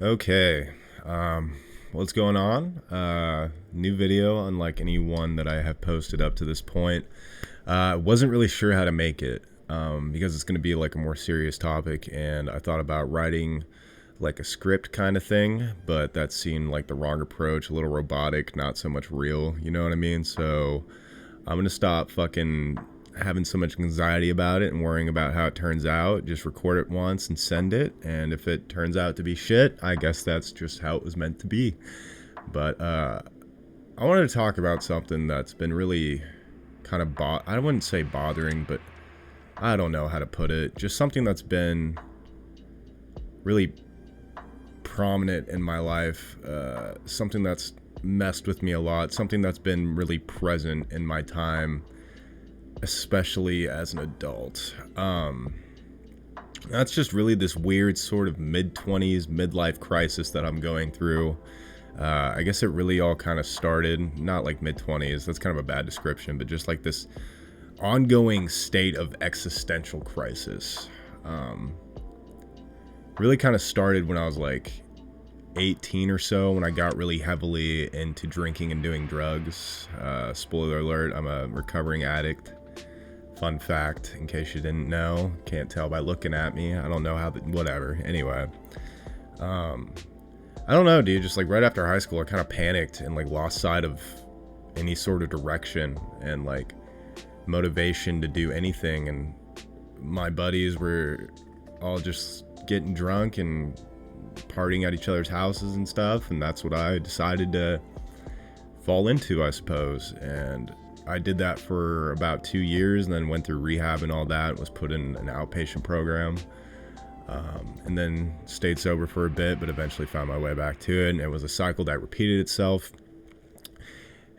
Okay. What's going on? New video, unlike any one that I have posted up to this point. Wasn't really sure how to make it because it's going to be like a more serious topic, and I thought about writing like a script kind of thing, but that seemed like the wrong approach, a little robotic, not so much real, you know what I mean? So I'm going to stop fucking having so much anxiety about it and worrying about how it turns out. Just record it once and send it, and if it turns out to be shit, I guess that's just how it was meant to be. But I wanted to talk about something that's been really kind of I wouldn't say bothering, but I don't know how to put it. Just something that's been really prominent in my life, something that's messed with me a lot, something that's been really present in my time, especially as an adult. That's just really this weird sort of mid-20s, midlife crisis that I'm going through. I guess it really all kind of started, not like mid-20s, that's kind of a bad description, but just like this ongoing state of existential crisis. Really kind of started when I was like 18 or so, when I got really heavily into drinking and doing drugs. Spoiler alert, I'm a recovering addict. Fun fact, in case you didn't know. Can't tell by looking at me. I don't know how, whatever. Anyway. I don't know, dude. Just like right after high school, I kind of panicked and like lost sight of any sort of direction and like motivation to do anything. And my buddies were all just getting drunk and partying at each other's houses and stuff. And that's what I decided to fall into, I suppose. And I did that for about 2 years and then went through rehab and all that, was put in an outpatient program, and then stayed sober for a bit, but eventually found my way back to it. And it was a cycle that repeated itself.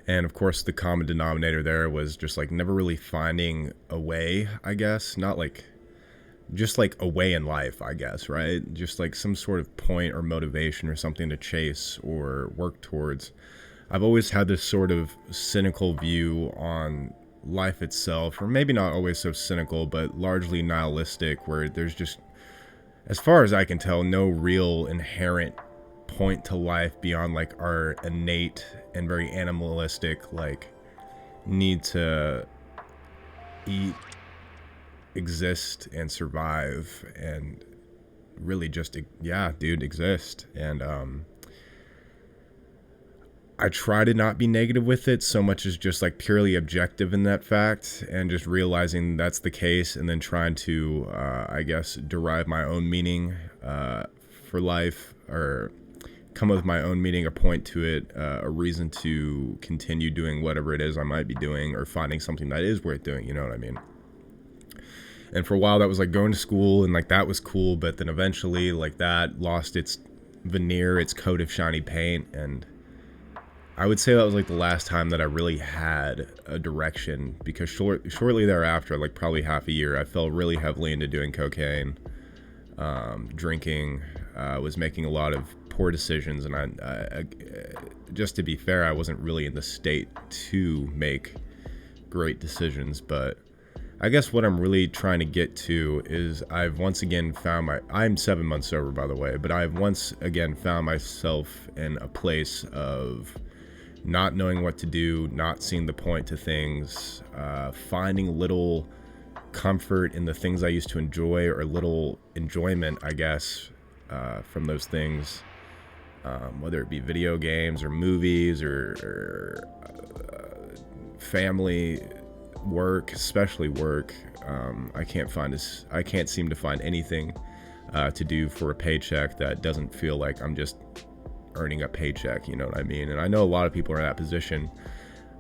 And of course, the common denominator there was just like never really finding a way, I guess. Not like, just like a way in life, I guess, right? Just like some sort of point or motivation or something to chase or work towards. I've always had this sort of cynical view on life itself, or maybe not always so cynical, but largely nihilistic, where there's just, as far as I can tell, no real inherent point to life beyond like our innate and very animalistic like need to eat, exist, and survive, and really just, yeah, dude, exist. And I try to not be negative with it so much as just like purely objective in that fact, and just realizing that's the case, and then trying to, I guess, derive my own meaning for life, or come up with my own meaning, a point to it, a reason to continue doing whatever it is I might be doing, or finding something that is worth doing, you know what I mean? And for a while that was like going to school, and like that was cool, but then eventually like that lost its veneer, its coat of shiny paint, and I would say that was like the last time that I really had a direction, because shortly thereafter, like probably half a year, I fell really heavily into doing cocaine, drinking, was making a lot of poor decisions, and I just to be fair, I wasn't really in the state to make great decisions. But I guess what I'm really trying to get to is I've once again found I'm 7 months sober, by the way, but I've once again found myself in a place of not knowing what to do, not seeing the point to things, finding little comfort in the things I used to enjoy, or little enjoyment, I guess, from those things, whether it be video games or movies or family, work, especially work. I can't seem to find anything to do for a paycheck that doesn't feel like I'm just earning a paycheck, you know what I mean? And I know a lot of people are in that position,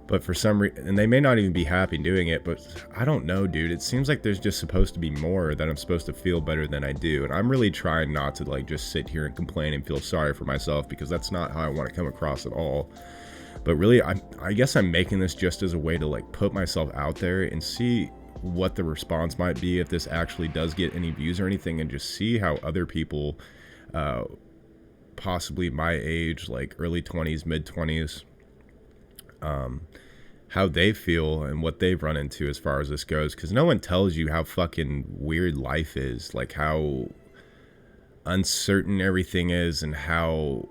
but for some reason, and they may not even be happy doing it, but I don't know, dude. It seems like there's just supposed to be more, that I'm supposed to feel better than I do. And I'm really trying not to like just sit here and complain and feel sorry for myself, because that's not how I want to come across at all. But really, I guess I'm making this just as a way to like put myself out there and see what the response might be, if this actually does get any views or anything, and just see how other people, possibly my age, like early 20s, mid 20s, how they feel and what they've run into as far as this goes. Because no one tells you how fucking weird life is, like how uncertain everything is, and how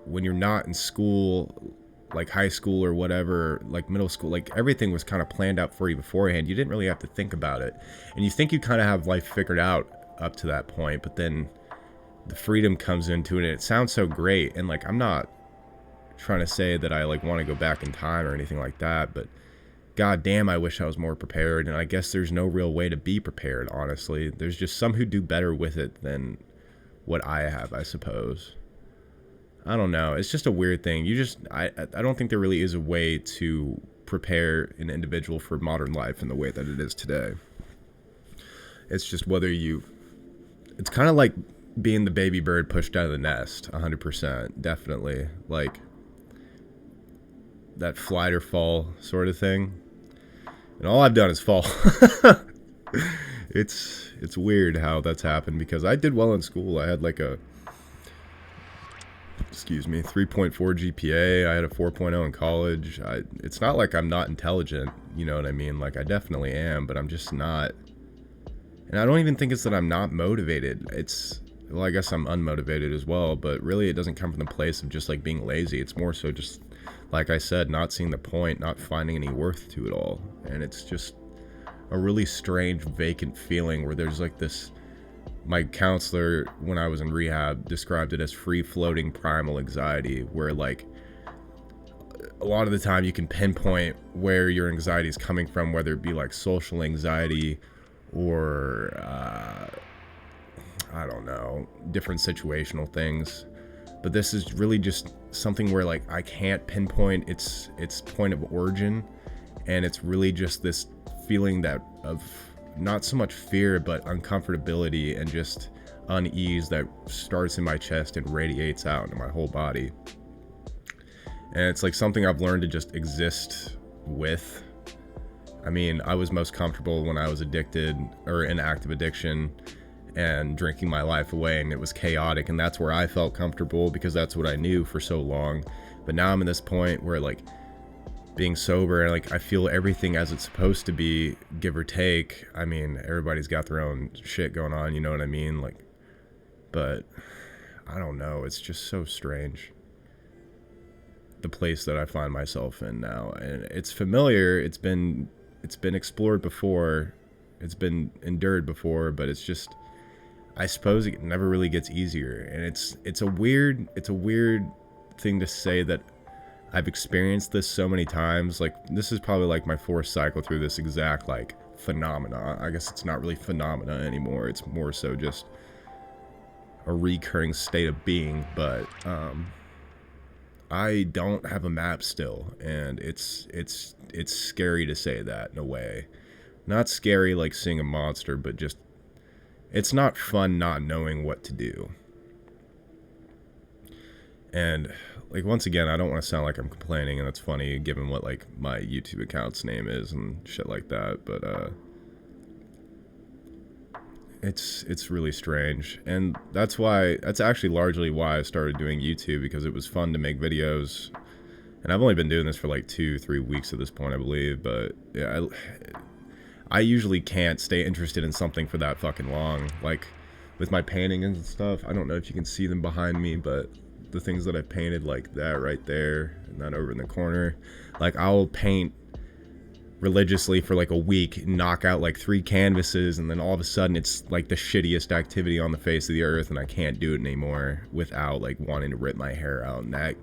when you're not in school, like high school or whatever, like middle school, like everything was kind of planned out for you beforehand. You didn't really have to think about it, and you think you kind of have life figured out up to that point, but then the freedom comes into it, and it sounds so great. And like, I'm not trying to say that I like want to go back in time or anything like that, but god damn, I wish I was more prepared. And I guess there's no real way to be prepared, honestly. There's just some who do better with it than what I have, I suppose. I don't know. It's just a weird thing. I don't think there really is a way to prepare an individual for modern life in the way that it is today. It's just it's kind of like being the baby bird pushed out of the nest, 100%, definitely. Like that flight or fall sort of thing. And all I've done is fall. It's weird how that's happened, because I did well in school. I had like a 3.4 GPA. I had a 4.0 in college. It's not like I'm not intelligent, you know what I mean? Like, I definitely am, but I'm just not. And I don't even think it's that I'm not motivated. Well, I guess I'm unmotivated as well, but really it doesn't come from the place of just like being lazy. It's more so just, like I said, not seeing the point, not finding any worth to it all. And it's just a really strange, vacant feeling where there's like this. My counselor, when I was in rehab, described it as free-floating primal anxiety, where like a lot of the time you can pinpoint where your anxiety is coming from, whether it be like social anxiety or I don't know, different situational things. But this is really just something where like I can't pinpoint its point of origin, and it's really just this feeling of not so much fear, but uncomfortability and just unease that starts in my chest and radiates out into my whole body. And it's like something I've learned to just exist with. I mean, I was most comfortable when I was addicted or in active addiction and drinking my life away, and it was chaotic, and that's where I felt comfortable because that's what I knew for so long. But now I'm in this point where like being sober, and like I feel everything as it's supposed to be, give or take. I mean, everybody's got their own shit going on, you know what I mean? Like, but I don't know, it's just so strange, the place that I find myself in now. And it's familiar, it's been explored before, it's been endured before, but it's just, I suppose it never really gets easier. And it's a weird thing to say that I've experienced this so many times. Like, this is probably like my fourth cycle through this exact like phenomena. I guess it's not really phenomena anymore. It's more so just a recurring state of being. But I don't have a map still, and it's scary to say that in a way. Not scary like seeing a monster, but just it's not fun not knowing what to do. And like, once again, I don't want to sound like I'm complaining, and that's funny given what like my YouTube account's name is and shit like that, but it's really strange. And that's actually largely why I started doing YouTube, because it was fun to make videos. And I've only been doing this for like 2-3 weeks at this point, I believe, but yeah, I usually can't stay interested in something for that fucking long. Like with my painting and stuff, I don't know if you can see them behind me, but the things that I painted, like that right there and that over in the corner, like I'll paint religiously for like a week, knock out like 3 canvases, and then all of a sudden it's like the shittiest activity on the face of the earth, and I can't do it anymore without like wanting to rip my hair out. And that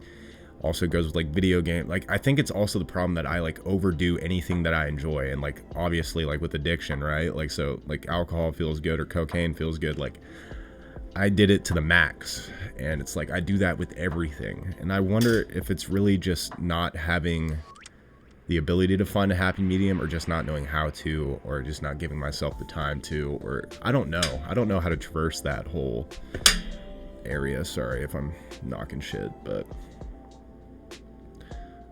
also goes with like video game. Like, I think it's also the problem that I like overdo anything that I enjoy, and like obviously like with addiction, right? Like, so like alcohol feels good or cocaine feels good, like I did it to the max, and it's like I do that with everything. And I wonder if it's really just not having the ability to find a happy medium, or just not knowing how to, or just not giving myself the time to, or I don't know how to traverse that whole area. Sorry if I'm knocking shit, but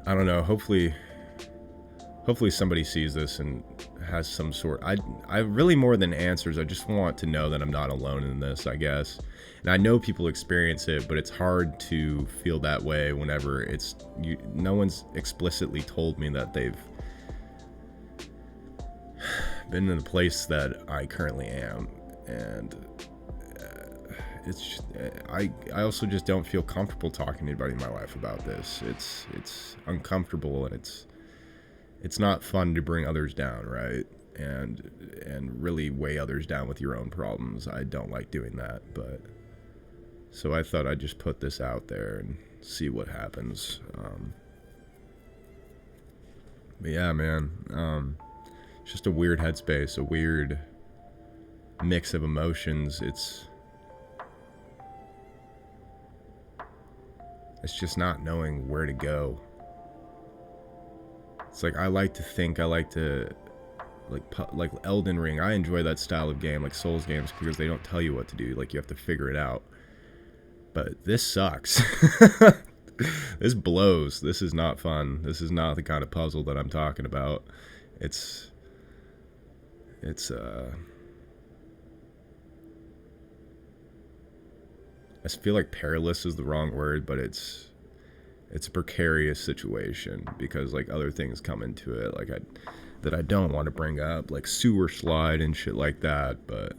I don't know. Hopefully somebody sees this and has some sort. I really, more than answers, I just want to know that I'm not alone in this, I guess. And I know people experience it, but it's hard to feel that way whenever no one's explicitly told me that they've been in the place that I currently am. And it's I also just don't feel comfortable talking to anybody in my life about this. It's uncomfortable, and it's not fun to bring others down, right? And really weigh others down with your own problems. I don't like doing that, but so I thought I'd just put this out there and see what happens. But yeah, man, it's just a weird headspace, a weird mix of emotions. It's just not knowing where to go. It's like I like to like Elden Ring. I enjoy that style of game, like Souls games, because they don't tell you what to do. Like, you have to figure it out. But this sucks. This blows. This is not fun. This is not the kind of puzzle that I'm talking about. It's I feel like perilous is the wrong word, but it's a precarious situation, because like other things come into it, like that I don't want to bring up, like sewer slide and shit like that, but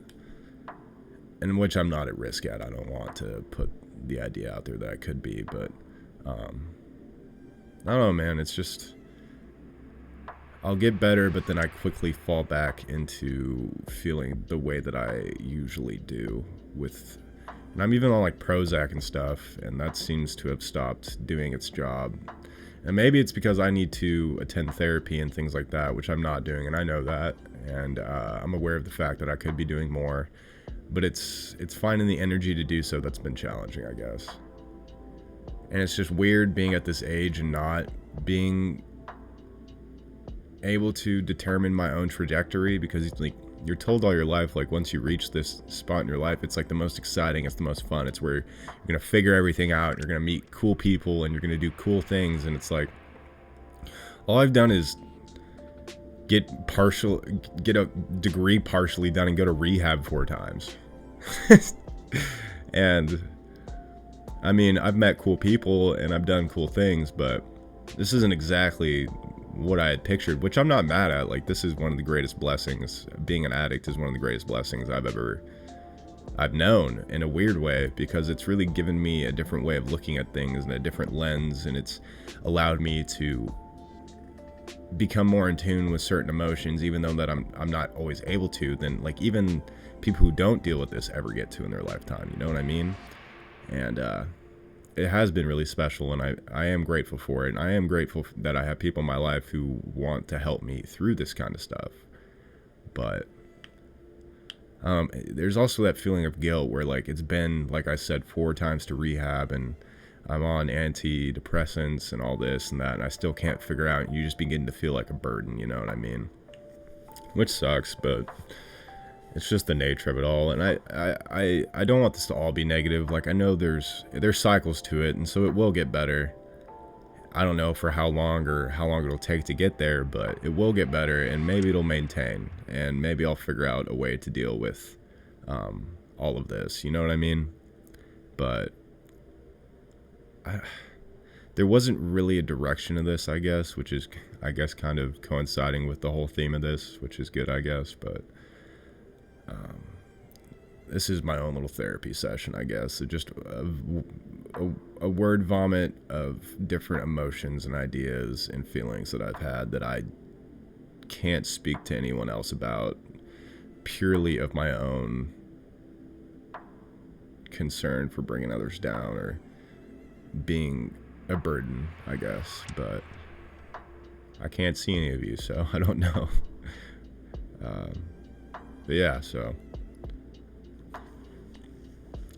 in which I'm not at risk at. I don't want to put the idea out there that I could be, but I don't know, man. It's just, I'll get better, but then I quickly fall back into feeling the way that I usually do with, and I'm even on like Prozac and stuff, and that seems to have stopped doing its job. And maybe it's because I need to attend therapy and things like that, which I'm not doing, and I know that, and I'm aware of the fact that I could be doing more, but it's finding the energy to do so that's been challenging, I guess. And it's just weird being at this age and not being able to determine my own trajectory, because it's like, you're told all your life, like, once you reach this spot in your life, it's like the most exciting, it's the most fun, it's where you're gonna figure everything out, you're gonna meet cool people, and you're gonna do cool things. And it's like, all I've done is get a degree partially done and go to rehab 4 times. And I mean, I've met cool people and I've done cool things, but this isn't exactly what I had pictured, which I'm not mad at. Like, this is one of the greatest blessings. Being an addict is one of the greatest blessings I've known, in a weird way, because it's really given me a different way of looking at things and a different lens, and it's allowed me to become more in tune with certain emotions, even though that I'm not always able to, than like even people who don't deal with this ever get to in their lifetime, you know what I mean? And it has been really special, and I am grateful for it, and I am grateful that I have people in my life who want to help me through this kind of stuff. But there's also that feeling of guilt where, like, it's been, like I said, 4 times to rehab, and I'm on antidepressants and all this and that, and I still can't figure out, and you just begin to feel like a burden, you know what I mean? Which sucks, but it's just the nature of it all. And I don't want this to all be negative. Like, I know there's cycles to it, and so it will get better. I don't know for how long or how long it'll take to get there, but it will get better, and maybe it'll maintain, and maybe I'll figure out a way to deal with all of this, you know what I mean? But there wasn't really a direction of this, I guess, which is, I guess, kind of coinciding with the whole theme of this, which is good, I guess. But this is my own little therapy session, I guess. So just a word vomit of different emotions and ideas and feelings that I've had that I can't speak to anyone else about, purely of my own concern for bringing others down or being a burden, I guess. But I can't see any of you, so I don't know. But yeah, so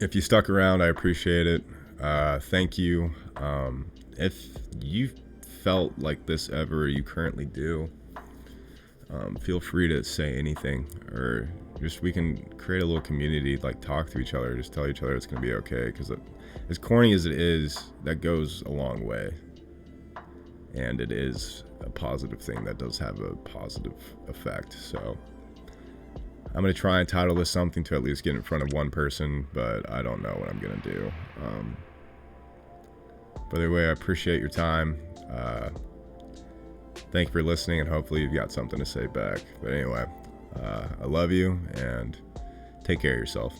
if you stuck around, I appreciate it. Thank you. If you felt like this ever, or you currently do, feel free to say anything, or just, we can create a little community, like talk to each other, just tell each other it's going to be okay, because as corny as it is, that goes a long way, and it is a positive thing that does have a positive effect. So I'm going to try and title this something to at least get in front of one person, but I don't know what I'm going to do. But either way, I appreciate your time. Thank you for listening, and hopefully you've got something to say back. But anyway, I love you, and take care of yourself.